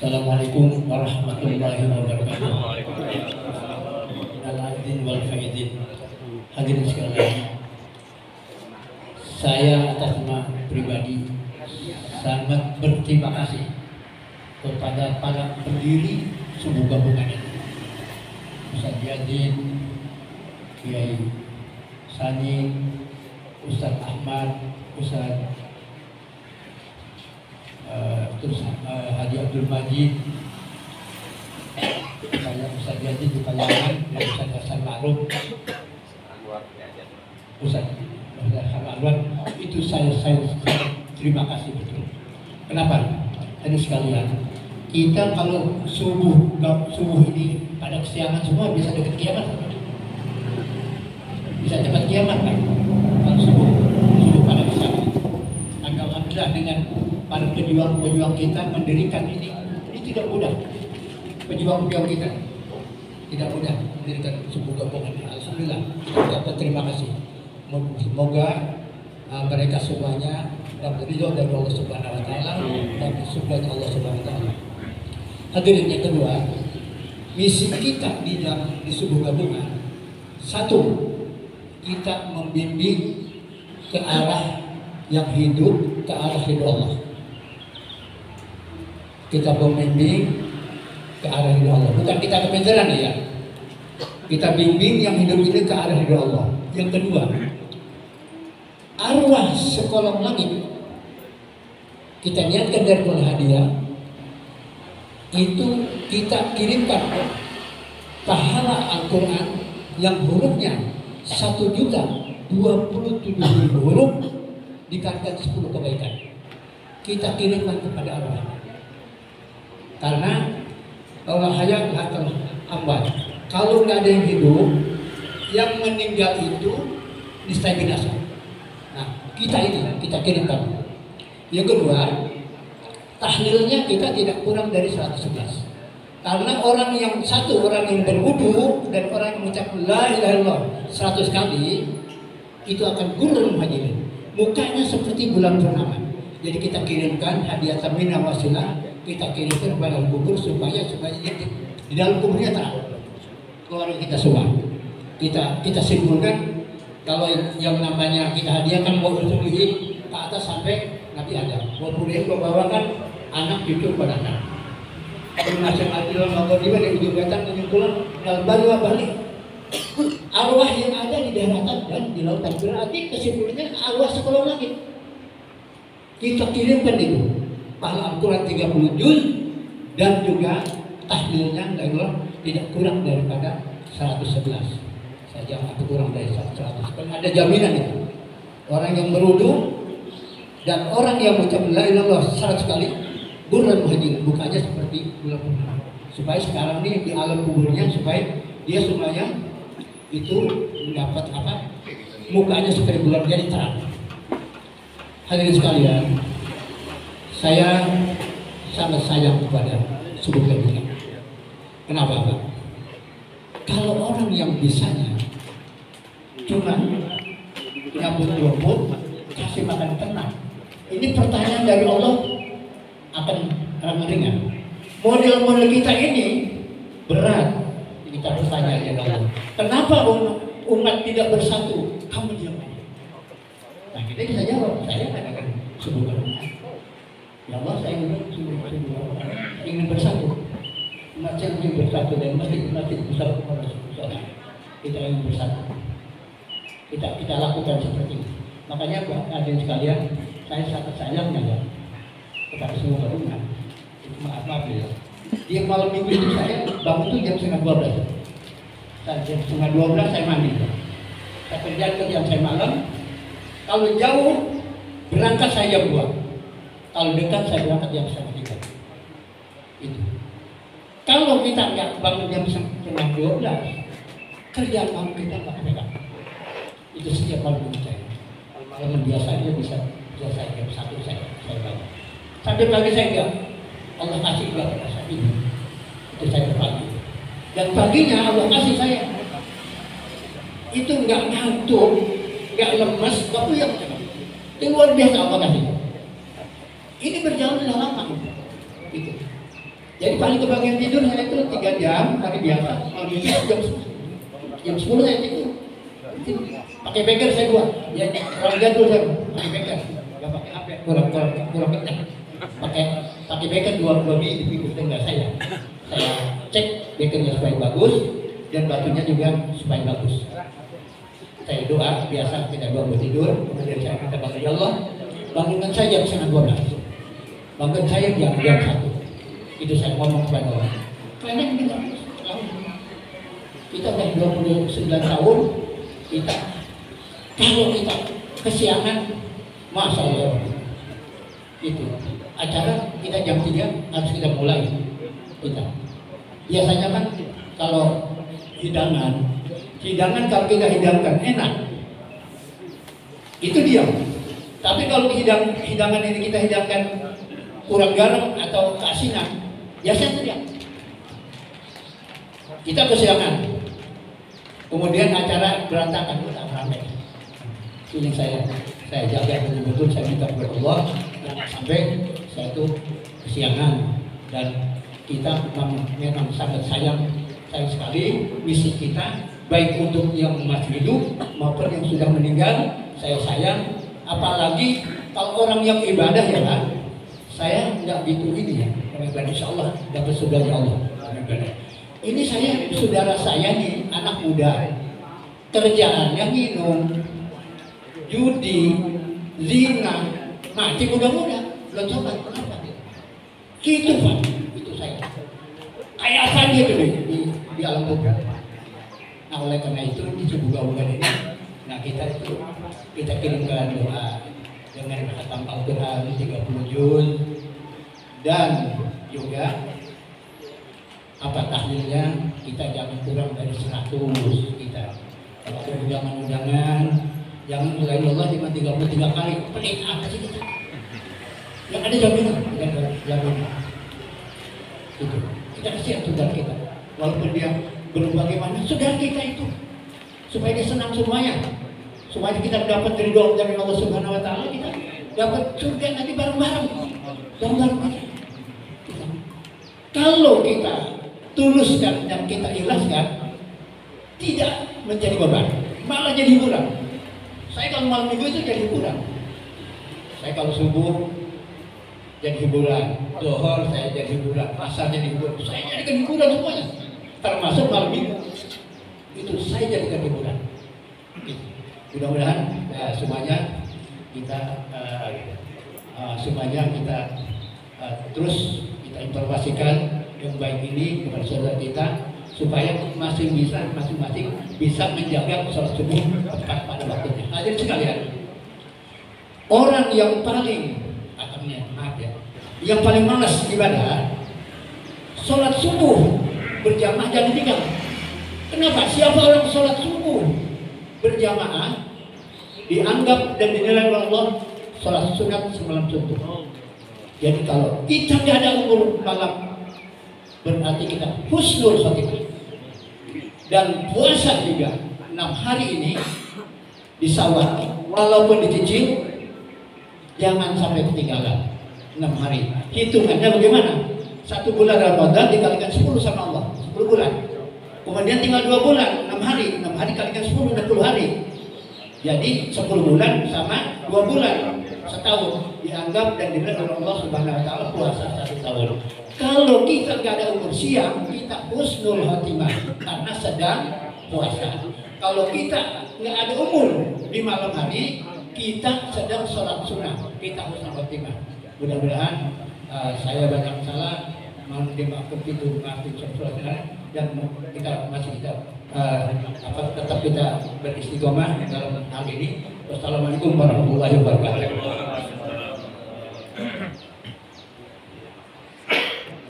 Assalamualaikum warahmatullahi wabarakatuh. Al-Adin wal Faidin. Hadirin sekalian, saya atas nama pribadi sangat berterima kasih kepada para pendiri subuh gabungan ini, Ustaz Yadin, Kiai Sani, Ustaz Ahmad, Ustaz Haji Abdul Majid, saya Ustaz Yadin di Payaman, dan Ustaz Hasan Ma'ruf, Ustaz Hasan Anwar. Itu saya terima kasih betul. Kenapa? Tadi sekalian, kita kalau subuh ini pada kesiangan semua bisa dekat kiamat, bisa cepat kiamat kan? Kalau subuh pada kesiangan. Alhamdulillah dengan para pejuang kita mendirikan ini tidak mudah. Pejuang kita tidak mudah mendirikan subuh gabungan. Alhamdulillah, kita berterima kasih. Semoga mereka semuanya dapat ridho dari Allah Subhanahu Wa Taala dan surga Allah Subhanahu Wa Taala. Hadirin yang kedua, misi kita di subuh gabungan, satu, kita membimbing ke arah yang hidup, ke arah ridho Allah. Kita membimbing ke arah ridho Allah, bukan kita kepenceran ya. Kita bimbing yang hidup ini ke arah ridho Allah. Yang kedua, arwah sekolah langit kita niatkan dari hadiah itu kita kirimkan pahala Al-Quran yang hurufnya 1.027.000 huruf dikatakan 10 kebaikan. Kita kirimkan kepada arwah. Karena Allah hayat atau ambat. Kalau nggak ada yang hidup, yang meninggal itu niscaya binasa. Nah, kita kirimkan. Yang kedua, tahlilnya kita tidak kurang dari 111. Karena orang yang berwudu dan orang yang mengucap la ilaha illallah 100 kali itu akan gurun hajirin. Mukanya seperti bulan purnama. Jadi kita kirimkan hadiah tamina wasilah, kita kirimkan kepada kubur supaya di dalam kuburnya terang keluarga kita semua. Kita simpulkan kalau yang namanya kita hadiahkan mau bersulihi ke atas sampai Nabi Adam. Mau kuliah membawakan anak cucu pada anak. Masing adil maghrib di ujung datang menyukulan dalam balik. Arwah yang ada di daratan dan di lautan, berarti kesimpulannya arwah sekolah langit. Kita kirimkan itu pahala Al-Quran 30 juz dan juga tahlilnya tidak kurang daripada 111 saja, atau kurang dari 100. Kan ada jaminan itu. Orang yang berudu dan orang yang mengucap la ilaha illallah 100 kali bulan muhajir, bukannya seperti bulan purnama. Supaya sekarang ini di alam kuburnya, supaya dia semuanya itu mendapat mukanya seperti bulan, jadi terang. Hadirin sekalian, saya sangat sayang kepada subuh gabungan. Kenapa Pak? Kalau orang yang bisanya cuma nyambut nyambut kasih makan ternak, ini pertanyaan dari Allah akan ringan. Model-model kita ini berat. Kita bertanya ya Allah, kenapa umat tidak bersatu? Kamu diam aja. Nah kita bisa jawab, saya katakan subuh gabungan. Ya Allah, saya ingin bersatu. Umat saya ingin bersatu dan masjid besar kita ingin bersatu. Kita lakukan seperti ini. Makanya hadirin sekalian, saya sangat sayangnya ya kepada semua gabungan. Maaf ya. Di malam minggu itu saya bangun tuh jam 11:30. Jam 11:30 saya mandi. Saya kerjaan saya malam. Kalau jauh berangkat saya jam 2. Kalau dekat saya berangkat jam 1:30. Itu. Kalau kita nggak bangun jam 11:30, kerjaan malam kita nggak pegang. Itu setiap malam saya. Malam biasanya bisa selesai jam 1 saya bangun. Sampai pagi saya enggak. Allah kasih kepada saya ini. Itu saya berbagi. Dan paginya Allah kasih saya. Itu enggak ngantuk, enggak lemas, enggak puyeng. Itu luar biasa Allah kasih. Ini berjalan sudah lama. Itu. Jadi paling kebagian tidur saya itu 3 jam hari biasa. Kalau bisa jam 10 saya tidur. Pakai beker saya buat. Ya kurang jadul saya pakai beker. Gak pakai HP, kurang kencang. Pakai beker 2 biji di tengah saya. Saya cek bekernya supaya bagus dan batunya juga supaya bagus. Saya doa biasa, kita doa buat tidur, kemudian saya minta bangun ya Allah, bangunkan saya jam 11:30, bangun saya jam 1. Itu saya ngomong kepada Allah. Karena kita udah 29 tahun, kalau kita kesiangan, masa Allah itu acara kita jam 3 harus kita mulai. Kita biasanya kan kalau hidangan kalau kita hidangkan enak, itu diam. Tapi kalau hidangan ini kita hidangkan kurang garam atau keasinan, biasanya diam. Kita kesiangan, kemudian acara berantakan, udah ramai. Ini saya jaga betul-betul, saya minta kepada Allah jangan sampai saya itu kesiangan. Dan kita memang sangat sayang sekali misi kita, baik untuk yang masih hidup maupun yang sudah meninggal. Saya sayang, apalagi kalau orang yang ibadah ya kan, saya nggak gitu ini ya, karena insya Allah dapat surga Allah. Ini saudara saya nih, anak muda, kerjaannya minum, judi, zina, mati muda-muda, belum coba kenapa? Gitu Pak, itu saya. Kayak saja gitu di alam kubur. Nah oleh karena itu di bulan ini, nah kita kirimkan doa dengan khatam Al-Quran 30 juz dan juga tahlilnya kita jangan kurang dari 100 kita. Kalau ada undangan jangan mulai Allah cuma 33 kali. Pelit apa sih kita? Yang ada jaminan, itu kita kasihan saudara kita, walaupun dia belum bagaimana, saudara kita itu supaya dia senang semuanya, supaya kita dapat ridho dari Allah Subhanahu Wa Taala, kita dapat surga nanti bareng-bareng. Kalau kita tuluskan dan kita ikhlaskan, tidak menjadi beban, malah jadi hiburan. Saya kalau malam minggu itu jadi hiburan. Saya kalau subuh jadi hiburan, zuhur saya jadi hiburan, asar jadi hiburan, saya jadikan hiburan semuanya. Termasuk malam minggu itu saya jadikan hiburan. Mudah-mudahan semuanya kita terus kita informasikan yang baik ini kepada saudara kita supaya masing-masing bisa menjaga sholat subuh tepat pada waktunya. Hadirin sekalian, orang yang paling yang paling malas ibadah, sholat subuh berjamaah jangan tinggal. Kenapa? Siapa orang sholat subuh berjamaah dianggap dan dinilai oleh Allah sholat sunat semalam suntuk. Jadi kalau kita tidak ada umur malam, berarti kita husnul khotimah. Dan puasa juga 6 hari ini disawat, walaupun dicicil, jangan sampai ketinggalan 6 hari. Hitungannya bagaimana? 1 bulan Ramadan dikalikan 10 sama Allah, 10 bulan. Kemudian tinggal 2 bulan, 6 hari kalikan 10, 60 hari. Jadi 10 bulan sama 2 bulan, setahun dianggap dan dinilai oleh Allah Subhanahu Wa Taala puasa 1 tahun. Kalau kita nggak ada umur siang, kita husnul khotimah karena sedang puasa. Kalau kita nggak ada umur di malam hari, kita sedang sholat sunnah, kita husnul khotimah. Mudah-mudahan saya banyak salah, mohon dimaafkan itu, maafin sholat dan kita masih tetap kita beristiqomah dalam hal ini. Wassalamualaikum warahmatullahi wabarakatuh.